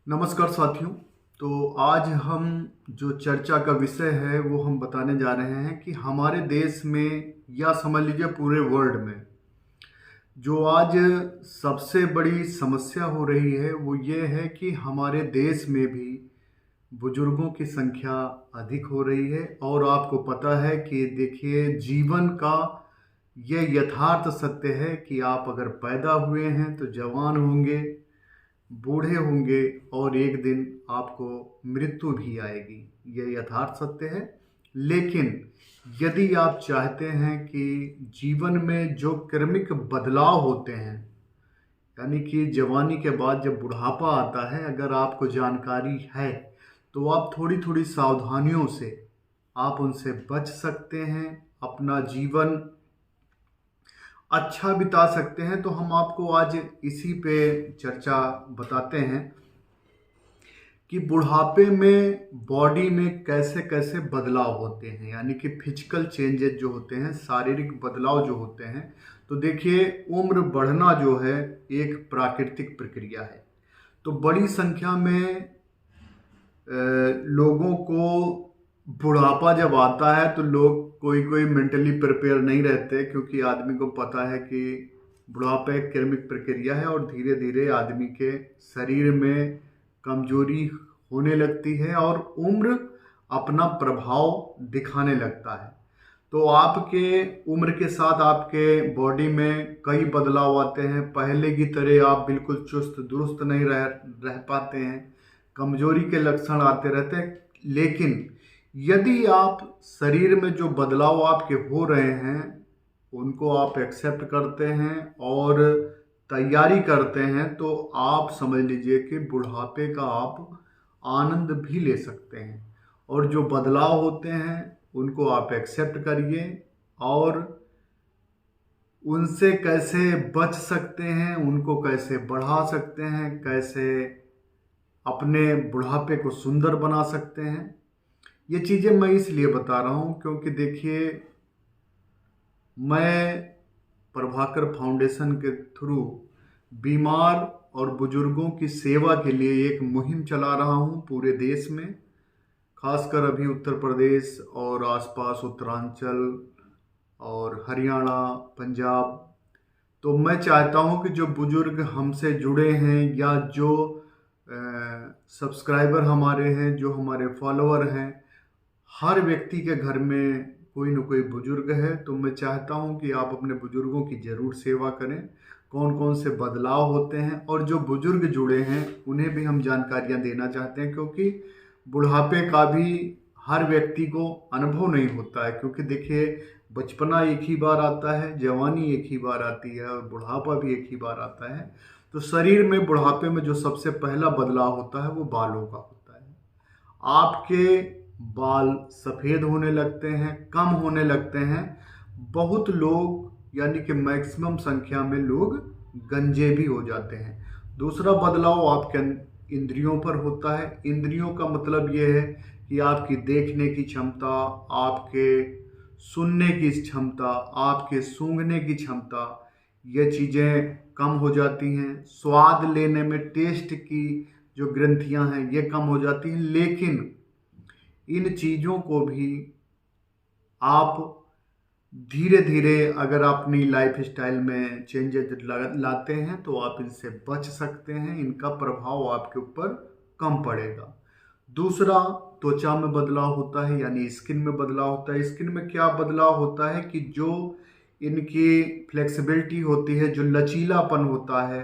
नमस्कार साथियों। तो आज हम जो चर्चा का विषय है वो हम बताने जा रहे हैं कि हमारे देश में या समझ लीजिए पूरे वर्ल्ड में जो आज सबसे बड़ी समस्या हो रही है वो ये है कि हमारे देश में भी बुजुर्गों की संख्या अधिक हो रही है। और आपको पता है कि देखिए जीवन का ये यथार्थ सत्य है कि आप अगर पैदा हुए हैं तो जवान होंगे, बूढ़े होंगे और एक दिन आपको मृत्यु भी आएगी। यह यथार्थ सत्य है। लेकिन यदि आप चाहते हैं कि जीवन में जो क्रमिक बदलाव होते हैं, यानी कि जवानी के बाद जब बुढ़ापा आता है, अगर आपको जानकारी है तो आप थोड़ी थोड़ी सावधानियों से आप उनसे बच सकते हैं, अपना जीवन अच्छा बिता सकते हैं। तो हम आपको आज इसी पे चर्चा बताते हैं कि बुढ़ापे में बॉडी में कैसे कैसे बदलाव होते हैं, यानी कि फिजिकल चेंजेस जो होते हैं, शारीरिक बदलाव जो होते हैं। तो देखिए उम्र बढ़ना जो है एक प्राकृतिक प्रक्रिया है। तो बड़ी संख्या में लोगों को बुढ़ापा जब आता है तो लोग कोई कोई मेंटली प्रिपेयर नहीं रहते, क्योंकि आदमी को पता है कि बुढ़ापा एक क्रमिक प्रक्रिया है और धीरे धीरे आदमी के शरीर में कमजोरी होने लगती है और उम्र अपना प्रभाव दिखाने लगता है। तो आपके उम्र के साथ आपके बॉडी में कई बदलाव आते हैं। पहले की तरह आप बिल्कुल चुस्त दुरुस्त नहीं रह पाते हैं, कमजोरी के लक्षण आते रहते हैं। लेकिन यदि आप शरीर में जो बदलाव आपके हो रहे हैं उनको आप एक्सेप्ट करते हैं और तैयारी करते हैं, तो आप समझ लीजिए कि बुढ़ापे का आप आनंद भी ले सकते हैं। और जो बदलाव होते हैं उनको आप एक्सेप्ट करिए और उनसे कैसे बच सकते हैं, उनको कैसे बढ़ा सकते हैं, कैसे अपने बुढ़ापे को सुंदर बना सकते हैं। ये चीज़ें मैं इसलिए बता रहा हूँ क्योंकि देखिए मैं प्रभाकर फाउंडेशन के थ्रू बीमार और बुजुर्गों की सेवा के लिए एक मुहिम चला रहा हूँ पूरे देश में। खासकर अभी उत्तर प्रदेश और आसपास उत्तरांचल और हरियाणा, पंजाब। तो मैं चाहता हूं कि जो बुजुर्ग हमसे जुड़े हैं या जो सब्सक्राइबर हमारे हैं, जो हमारे फॉलोअर हैं, हर व्यक्ति के घर में कोई न कोई बुजुर्ग है। तो मैं चाहता हूं कि आप अपने बुजुर्गों की ज़रूर सेवा करें। कौन कौन से बदलाव होते हैं और जो बुजुर्ग जुड़े हैं उन्हें भी हम जानकारियां देना चाहते हैं, क्योंकि बुढ़ापे का भी हर व्यक्ति को अनुभव नहीं होता है। क्योंकि देखिए बचपना एक ही बार आता है, जवानी एक ही बार आती है और बुढ़ापा भी एक ही बार आता है। तो शरीर में बुढ़ापे में जो सबसे पहला बदलाव होता है वो बालों का होता है। आपके बाल सफ़ेद होने लगते हैं, कम होने लगते हैं। बहुत लोग यानी कि मैक्सिमम संख्या में लोग गंजे भी हो जाते हैं। दूसरा बदलाव आपके इंद्रियों पर होता है। इंद्रियों का मतलब ये है कि आपकी देखने की क्षमता, आपके सुनने की क्षमता, आपके सूंघने की क्षमता, ये चीज़ें कम हो जाती हैं। स्वाद लेने में टेस्ट की जो ग्रंथियां हैं ये कम हो जाती हैं। लेकिन इन चीज़ों को भी आप धीरे धीरे अगर अपनी लाइफ स्टाइल में चेंजेस लाते हैं तो आप इनसे बच सकते हैं, इनका प्रभाव आपके ऊपर कम पड़ेगा। दूसरा, त्वचा में बदलाव होता है, यानी स्किन में बदलाव होता है। स्किन में क्या बदलाव होता है कि जो इनकी फ्लेक्सिबिलिटी होती है, जो लचीलापन होता है,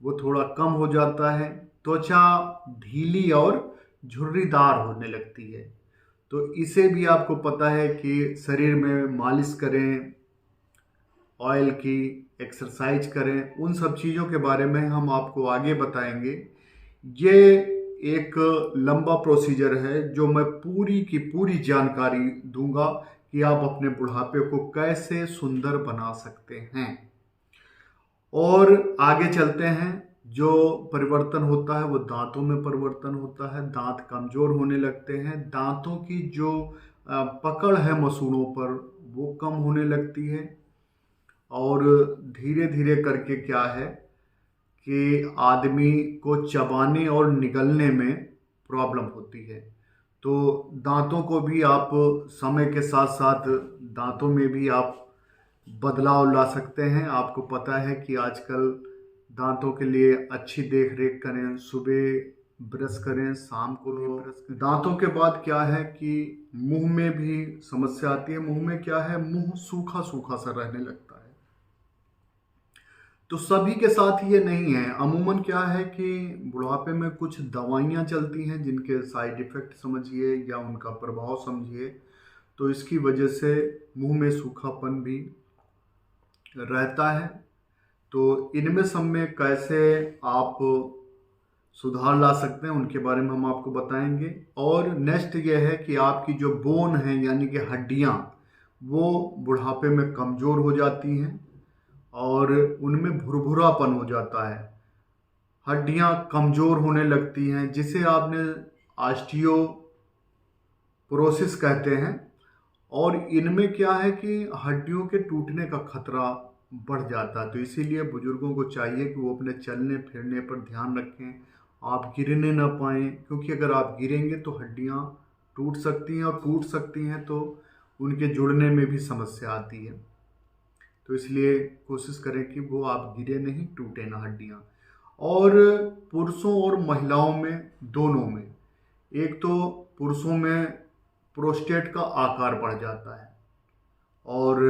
वो थोड़ा कम हो जाता है। त्वचा ढीली और झुर्रीदार होने लगती है। तो इसे भी आपको पता है कि शरीर में मालिश करें, ऑयल की, एक्सरसाइज करें। उन सब चीज़ों के बारे में हम आपको आगे बताएंगे। ये एक लंबा प्रोसीजर है जो मैं पूरी की पूरी जानकारी दूंगा कि आप अपने बुढ़ापे को कैसे सुंदर बना सकते हैं। और आगे चलते हैं। जो परिवर्तन होता है वो दांतों में परिवर्तन होता है। दांत कमजोर होने लगते हैं। दांतों की जो पकड़ है मसूड़ों पर वो कम होने लगती है। और धीरे धीरे करके क्या है कि आदमी को चबाने और निगलने में प्रॉब्लम होती है। तो दांतों को भी आप समय के साथ साथ दांतों में भी आप बदलाव ला सकते हैं। आपको पता है कि आजकल दांतों के लिए अच्छी देख रेख करें, सुबह ब्रश करें, शाम को भी ब्रश करें। दांतों के बाद क्या है कि मुंह में भी समस्या आती है। मुंह में क्या है, मुंह सूखा सूखा सा रहने लगता है। तो सभी के साथ ये नहीं है। अमूमन क्या है कि बुढ़ापे में कुछ दवाइयाँ चलती हैं जिनके साइड इफ़ेक्ट समझिए या उनका प्रभाव समझिए, तो इसकी वजह से मुंह में सूखापन भी रहता है। तो इनमें सब में कैसे आप सुधार ला सकते हैं उनके बारे में हम आपको बताएंगे। और नेक्स्ट ये है कि आपकी जो बोन है यानी कि हड्डियाँ, वो बुढ़ापे में कमज़ोर हो जाती हैं और उनमें भुरभुरापन हो जाता है। हड्डियां कमज़ोर होने लगती हैं, जिसे आपने ऑस्टियोपोरोसिस कहते हैं। और इनमें क्या है कि हड्डियों के टूटने का खतरा बढ़ जाता है। तो इसीलिए बुजुर्गों को चाहिए कि वो अपने चलने फिरने पर ध्यान रखें, आप गिरने ना पाएँ, क्योंकि अगर आप गिरेंगे तो हड्डियां टूट सकती हैं और टूट सकती हैं तो उनके जुड़ने में भी समस्या आती है। तो इसलिए कोशिश करें कि वो आप गिरे नहीं, टूटे ना हड्डियाँ। और पुरुषों और महिलाओं में दोनों में, एक तो पुरुषों में प्रोस्टेट का आकार बढ़ जाता है और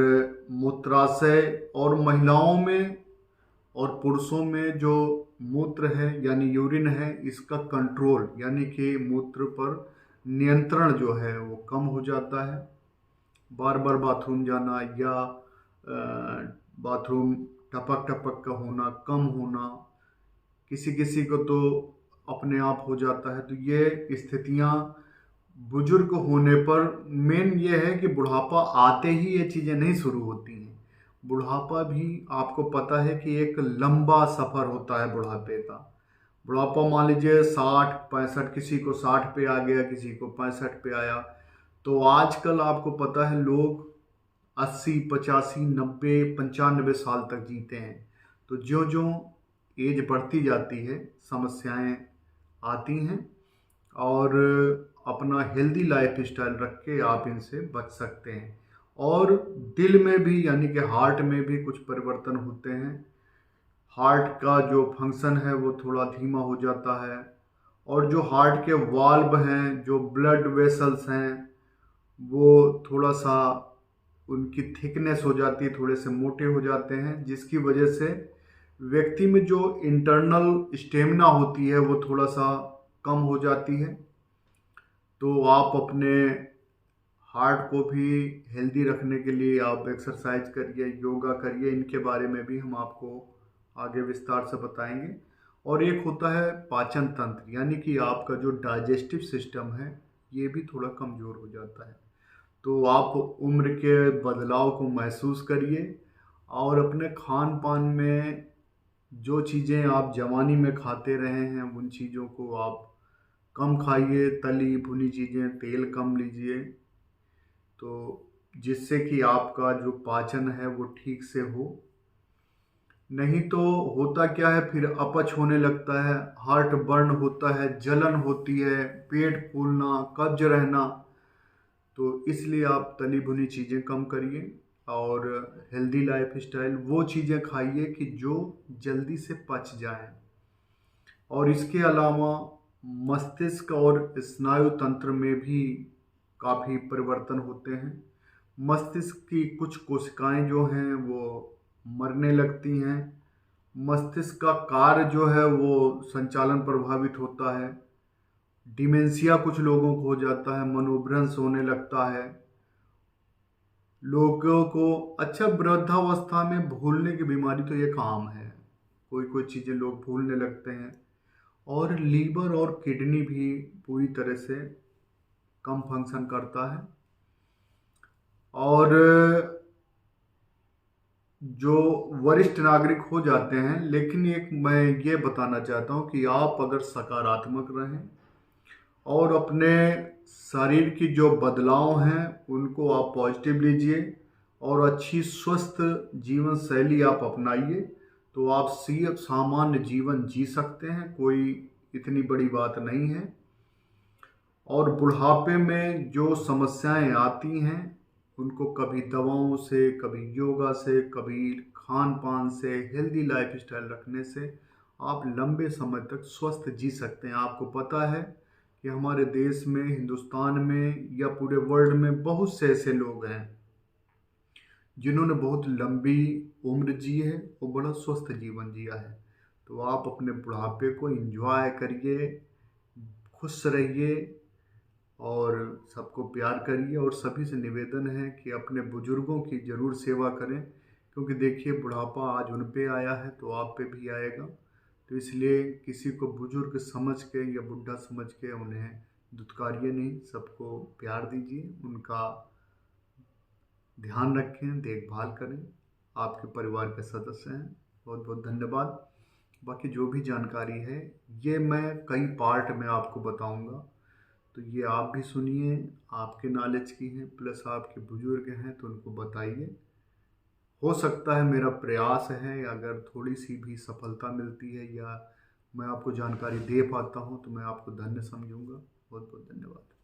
मूत्राशय, और महिलाओं में और पुरुषों में जो मूत्र है यानी यूरिन है, इसका कंट्रोल यानी कि मूत्र पर नियंत्रण जो है वो कम हो जाता है। बार बार बाथरूम जाना या बाथरूम टपक टपक का होना, कम होना, किसी किसी को तो अपने आप हो जाता है। तो ये स्थितियाँ बुजुर्ग होने पर मेन ये है कि बुढ़ापा आते ही ये चीज़ें नहीं शुरू होती हैं। बुढ़ापा भी आपको पता है कि एक लंबा सफ़र होता है बुढ़ापे का। बुढ़ापा मान लीजिए 60-65, किसी को 60 पे आ गया, किसी को 65 पे आया। तो आजकल आपको पता है लोग 80, 85, 90, 95 साल तक जीते हैं। तो ज्यों ज्यों एज बढ़ती जाती है समस्याएं आती हैं और अपना हेल्दी लाइफ स्टाइल रख के आप इनसे बच सकते हैं। और दिल में भी यानी कि हार्ट में भी कुछ परिवर्तन होते हैं। हार्ट का जो फंक्शन है वो थोड़ा धीमा हो जाता है और जो हार्ट के वाल्व हैं, जो ब्लड वेसल्स हैं, वो थोड़ा सा उनकी थिकनेस हो जाती है, थोड़े से मोटे हो जाते हैं, जिसकी वजह से व्यक्ति में जो इंटरनल स्टेमिना होती है वो थोड़ा सा कम हो जाती है। तो आप अपने हार्ट को भी हेल्दी रखने के लिए आप एक्सरसाइज करिए, योगा करिए। इनके बारे में भी हम आपको आगे विस्तार से बताएंगे। और एक होता है पाचन तंत्र, यानी कि आपका जो डाइजेस्टिव सिस्टम है ये भी थोड़ा कमज़ोर हो जाता है। तो आप उम्र के बदलाव को महसूस करिए और अपने खान पान में जो चीज़ें आप जवानी में खाते रहे हैं उन चीज़ों को आप कम खाइए। तली भुनी चीज़ें, तेल कम लीजिए, तो जिससे कि आपका जो पाचन है वो ठीक से हो। नहीं तो होता क्या है, फिर अपच होने लगता है, हार्ट बर्न होता है, जलन होती है, पेट फूलना, कब्ज रहना। तो इसलिए आप तली भुनी चीज़ें कम करिए और हेल्दी लाइफ स्टाइल वो चीज़ें खाइए कि जो जल्दी से पच जाएं। और इसके अलावा मस्तिष्क और स्नायु तंत्र में भी काफ़ी परिवर्तन होते हैं। मस्तिष्क की कुछ कोशिकाएं जो हैं वो मरने लगती हैं। मस्तिष्क का कार्य जो है वो संचालन प्रभावित होता है। डिमेंशिया कुछ लोगों को हो जाता है, मनोभ्रंश होने लगता है लोगों को। अच्छा, वृद्धावस्था में भूलने की बीमारी तो ये आम है, कोई कोई चीज़ें लोग भूलने लगते हैं। और लीवर और किडनी भी पूरी तरह से कम फंक्शन करता है। और जो वरिष्ठ नागरिक हो जाते हैं, लेकिन एक मैं ये बताना चाहता हूँ कि आप अगर सकारात्मक रहें और अपने शरीर की जो बदलाव हैं उनको आप पॉजिटिव लीजिए और अच्छी स्वस्थ जीवन शैली आप अपनाइए, तो आप सामान्य जीवन जी सकते हैं, कोई इतनी बड़ी बात नहीं है। और बुढ़ापे में जो समस्याएं आती हैं उनको कभी दवाओं से, कभी योगा से, कभी खान पान से, हेल्दी लाइफस्टाइल रखने से आप लंबे समय तक स्वस्थ जी सकते हैं। आपको पता है कि हमारे देश में, हिंदुस्तान में या पूरे वर्ल्ड में बहुत से ऐसे लोग हैं जिन्होंने बहुत लंबी उम्र जी है और बड़ा स्वस्थ जीवन जिया है। तो आप अपने बुढ़ापे को एंजॉय करिए, खुश रहिए और सबको प्यार करिए। और सभी से निवेदन है कि अपने बुजुर्गों की ज़रूर सेवा करें, क्योंकि देखिए बुढ़ापा आज उन पे आया है तो आप पे भी आएगा। तो इसलिए किसी को बुजुर्ग समझ के या बुढ़ा समझ के उन्हें दुत्कारिए नहीं, सबको प्यार दीजिए, उनका ध्यान रखें, देखभाल करें, आपके परिवार के सदस्य हैं। बहुत बहुत धन्यवाद। बाकी जो भी जानकारी है ये मैं कई पार्ट में आपको बताऊंगा, तो ये आप भी सुनिए, आपके नॉलेज की है, प्लस आपके बुजुर्ग हैं तो उनको बताइए। हो सकता है मेरा प्रयास है, अगर थोड़ी सी भी सफलता मिलती है या मैं आपको जानकारी दे पाता हूँ तो मैं आपको धन्य समझूंगा। बहुत बहुत धन्यवाद।